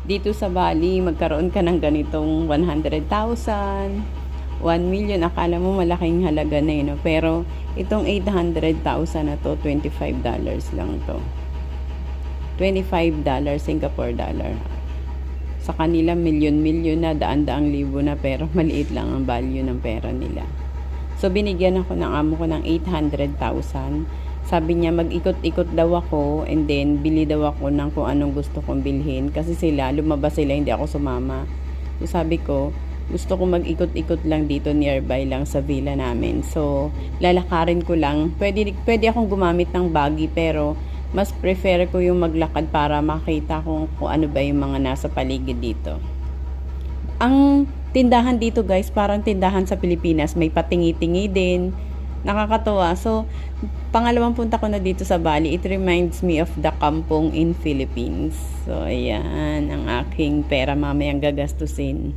dito sa Bali, magkaroon ka ng ganitong 100,000, 1 million, akala mo malaking halaga na yun, no? Pero itong 800,000 na to, $25 lang to. $25 Singapore dollar. Sa kanila, milyon-milyon na, daan-daang libo na, pero maliit lang ang value ng pera nila. So, binigyan ako ng amo ko ng 800,000. Sabi niya, mag-ikot-ikot daw ako, and then, bili daw ako ng kung anong gusto kong bilhin. Kasi lumabas sila, hindi ako sumama. So, sabi ko, gusto ko mag-ikot-ikot lang dito, nearby lang sa villa namin. So, lalakarin ko lang. Pwede akong gumamit ng buggy, pero mas prefer ko yung maglakad para makita kung ano ba yung mga nasa paligid dito. Ang tindahan dito guys, parang tindahan sa Pilipinas, may patingi-tingi din. Nakakatuwa. So, pangalawang punta ko na dito sa Bali. It reminds me of the kampong in Philippines. So, ayan, ang aking pera mamayang gagastusin.